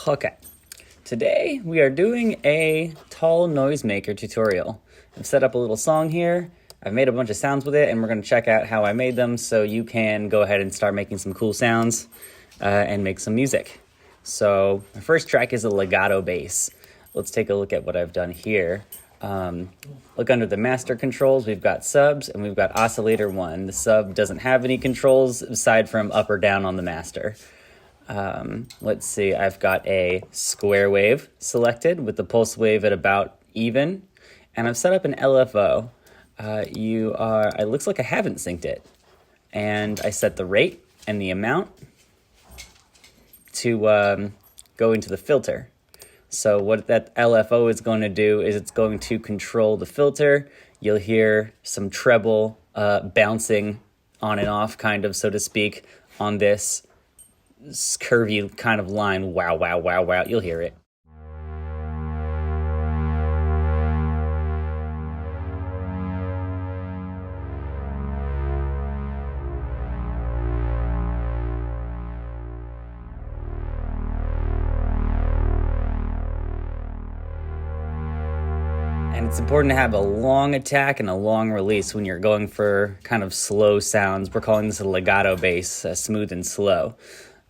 Okay, today we are doing a Tal-Noisemaker tutorial. I've set up a little song here, I've made a bunch of sounds with it, and we're going to check out how I made them so you can go ahead and start making some cool sounds and make some music. So my first track is a legato bass. Let's take a look at what I've done here. Look under the master controls, we've got subs and we've got oscillator 1. The sub doesn't have any controls aside from up or down on the master. Let's see, I've got a square wave selected with the pulse wave at about even, and I've set up an LFO. It looks like I haven't synced it, and I set the rate and the amount to go into the filter. So what that LFO is going to do is it's going to control the filter. You'll hear some treble bouncing on and off, kind of, so to speak, on this curvy kind of line. Wow, wow, wow, wow. You'll hear it. And it's important to have a long attack and a long release when you're going for kind of slow sounds. We're calling this a legato bass, smooth and slow.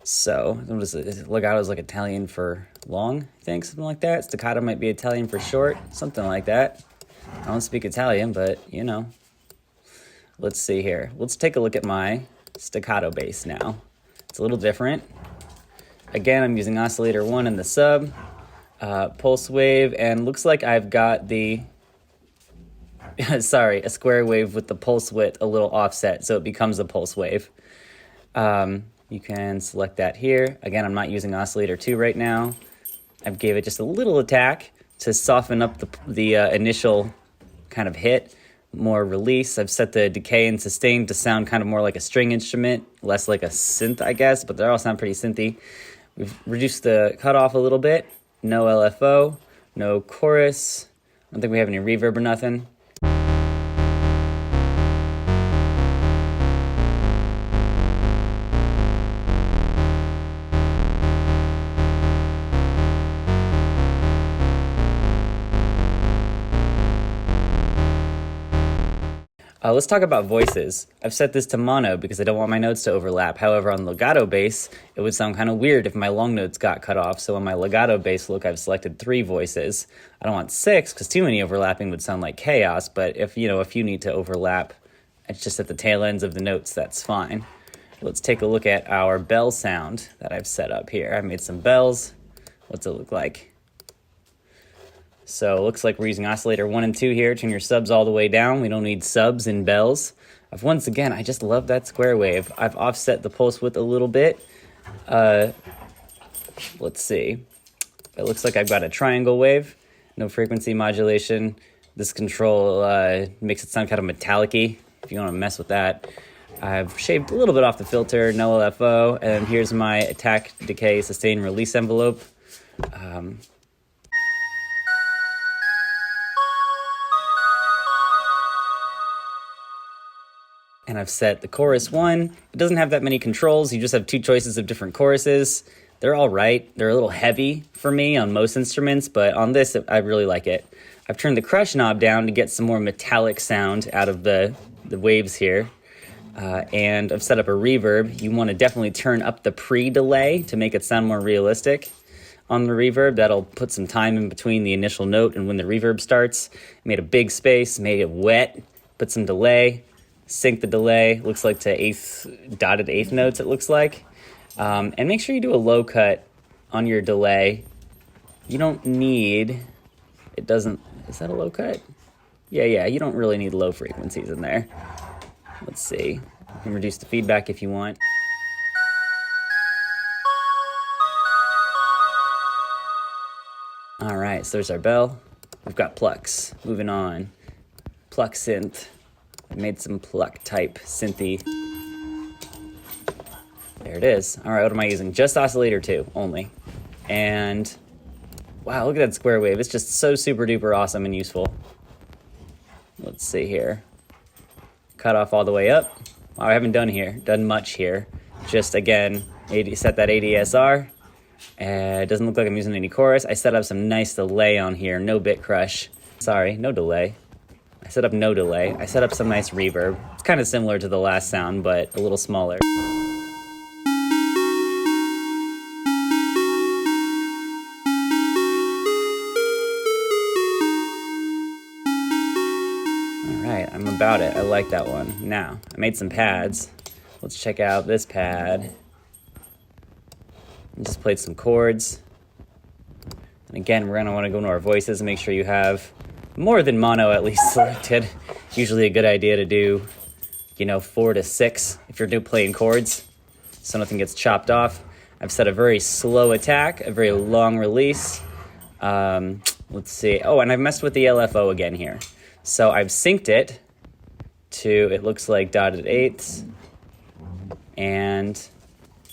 So, legato is like Italian for long, I think, something like that. Staccato might be Italian for short, something like that. I don't speak Italian, but, you know. Let's see here. Let's take a look at my staccato bass now. It's a little different. Again, I'm using oscillator 1 in the sub. Pulse wave, and looks like I've got the a square wave with the pulse width a little offset, so it becomes a pulse wave. You can select that here. Again, I'm not using oscillator 2 right now. I gave it just a little attack to soften up the initial kind of hit, more release. I've set the decay and sustain to sound kind of more like a string instrument, less like a synth, I guess, but they all sound pretty synthy. We've reduced the cutoff a little bit. No LFO, no chorus. I don't think we have any reverb or nothing. Let's talk about voices. I've set this to mono because I don't want my notes to overlap. However, on legato bass, it would sound kind of weird if my long notes got cut off. So on my legato bass look, I've selected 3 voices. I don't want 6 because too many overlapping would sound like chaos. But if you need to overlap, it's just at the tail ends of the notes, that's fine. Let's take a look at our bell sound that I've set up here. I've made some bells. What's it look like? So it looks like we're using oscillator 1 and 2 here. Turn your subs all the way down. We don't need subs in bells. Once again, I just love that square wave. I've offset the pulse width a little bit. Let's see. It looks like I've got a triangle wave. No frequency modulation. This control makes it sound kind of metallic-y, if you want to mess with that. I've shaved a little bit off the filter, no LFO, and here's my attack, decay, sustain, release envelope. And I've set the chorus 1. It doesn't have that many controls. You just have 2 choices of different choruses. They're all right. They're a little heavy for me on most instruments, but on this, I really like it. I've turned the crush knob down to get some more metallic sound out of the waves here. And I've set up a reverb. You want to definitely turn up the pre-delay to make it sound more realistic. On the reverb, that'll put some time in between the initial note and when the reverb starts. Made a big space, made it wet, put some delay. Sync the delay, looks like to dotted eighth notes, it looks like. And make sure you do a low cut on your delay. You don't need, is that a low cut? Yeah, you don't really need low frequencies in there. Let's see, you can reduce the feedback if you want. All right, so there's our bell. We've got plucks, moving on. Pluck Synth. I made some Pluck type synthy. There it is. All right, what am I using? Just oscillator 2 only. And wow, look at that square wave. It's just so super duper awesome and useful. Let's see here. Cut off all the way up. Wow, I haven't done much here. Just again, set that ADSR. It doesn't look like I'm using any chorus. I set up some nice delay on here, no bit crush. Sorry, no delay. I set up no delay. I set up some nice reverb. It's kind of similar to the last sound, but a little smaller. Alright, I'm about it. I like that one. Now, I made some pads. Let's check out this pad. I just played some chords. And again, we're going to want to go into our voices and make sure you have more than mono at least selected. Usually a good idea to do, 4 to 6 if you're playing chords, so nothing gets chopped off. I've set a very slow attack, a very long release. Let's see. Oh, and I've messed with the LFO again here. So I've synced it to, it looks like dotted eighths. And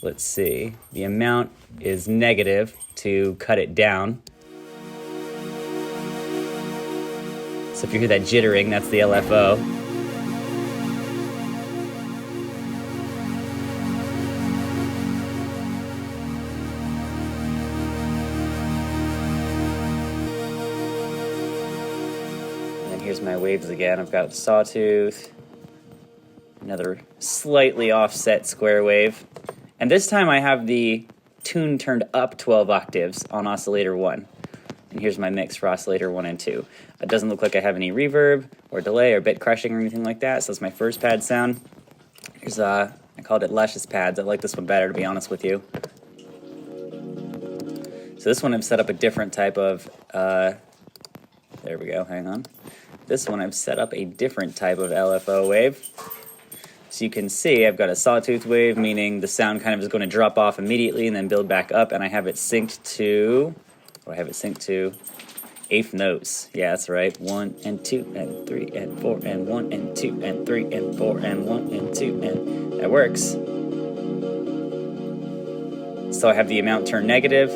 let's see, the amount is negative to cut it down. So if you hear that jittering, that's the LFO. And then here's my waves again. I've got sawtooth, another slightly offset square wave. And this time I have the tune turned up 12 octaves on oscillator 1. And here's my mix for oscillator 1 and 2. It doesn't look like I have any reverb or delay or bit crushing or anything like that, so that's my first pad sound. Here's, I called it Luscious Pads. I like this one better, to be honest with you. So this one I've set up a different type of, there we go, hang on. This one I've set up a different type of LFO wave. So you can see I've got a sawtooth wave, meaning the sound kind of is going to drop off immediately and then build back up, and I have it synced to, eighth notes. Yeah, that's right. 1 and 2 and 3 and 4 and 1 and 2 and 3 and 4 and 1 and 2 and that works. So I have the amount turned negative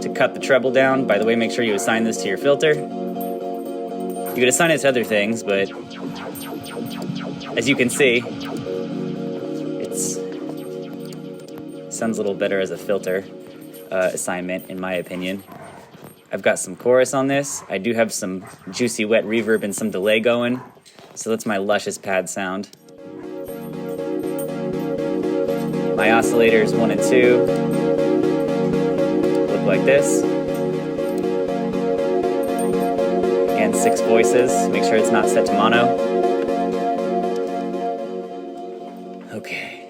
to cut the treble down. By the way, make sure you assign this to your filter. You could assign it to other things, but as you can see, sounds a little better as a filter assignment, in my opinion. I've got some chorus on this. I do have some juicy wet reverb and some delay going. So that's my Luscious Pad sound. My oscillators 1 and 2 look like this. And 6 voices. Make sure it's not set to mono. Okay.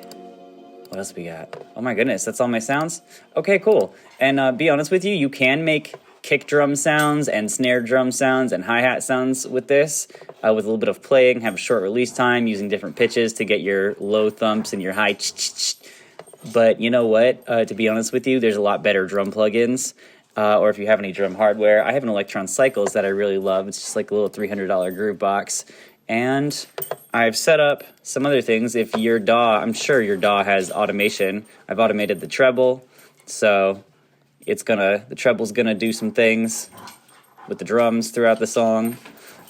What else we got? Oh my goodness, that's all my sounds? Okay, cool. And be honest with you, you can make kick drum sounds and snare drum sounds and hi-hat sounds with this, with a little bit of playing, have a short release time, using different pitches to get your low thumps and your high ch-ch-ch. But you know what? To be honest with you, there's a lot better drum plugins, or if you have any drum hardware. I have an Electron Cycles that I really love. It's just like a little $300 groove box. And I've set up some other things. If your DAW, I'm sure your DAW has automation. I've automated the treble, so the treble's gonna do some things with the drums throughout the song.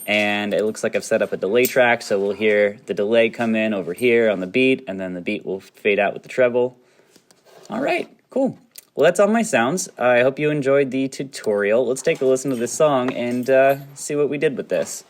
And it looks like I've set up a delay track, so we'll hear the delay come in over here on the beat, and then the beat will fade out with the treble. All right, cool. Well, that's all my sounds. I hope you enjoyed the tutorial. Let's take a listen to this song and see what we did with this.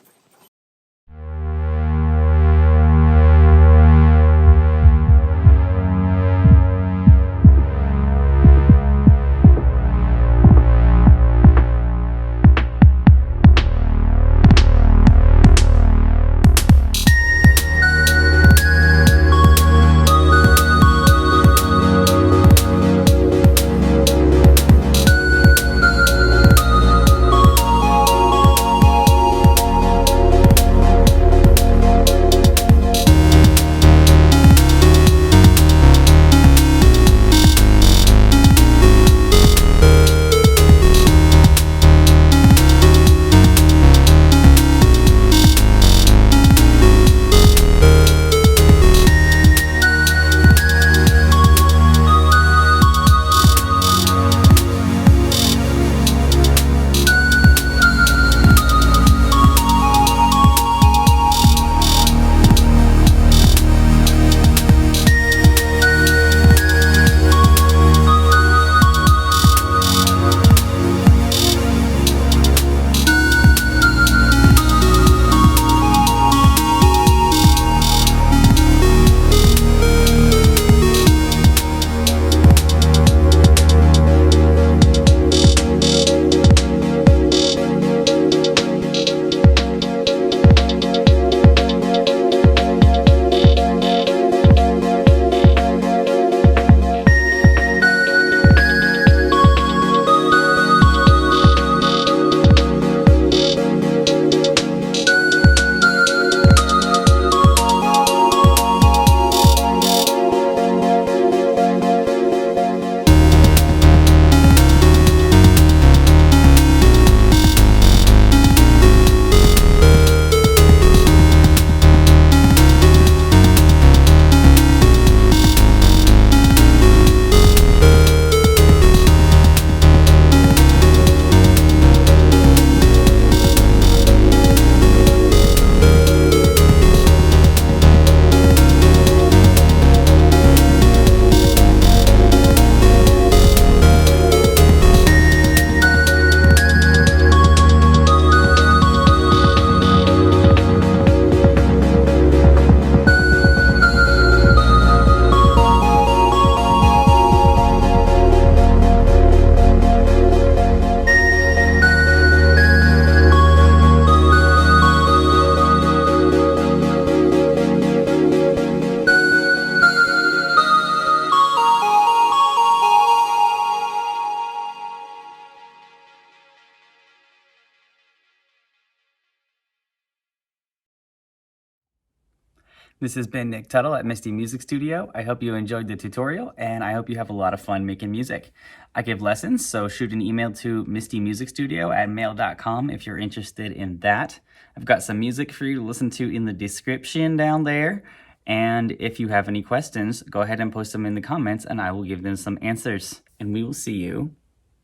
This has been Nick Tuttle at Misty Music Studio. I hope you enjoyed the tutorial, and I hope you have a lot of fun making music. I give lessons, so shoot an email to mistymusicstudio@mail.com if you're interested in that. I've got some music for you to listen to in the description down there, and if you have any questions, go ahead and post them in the comments, and I will give them some answers. And we will see you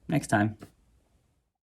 next time.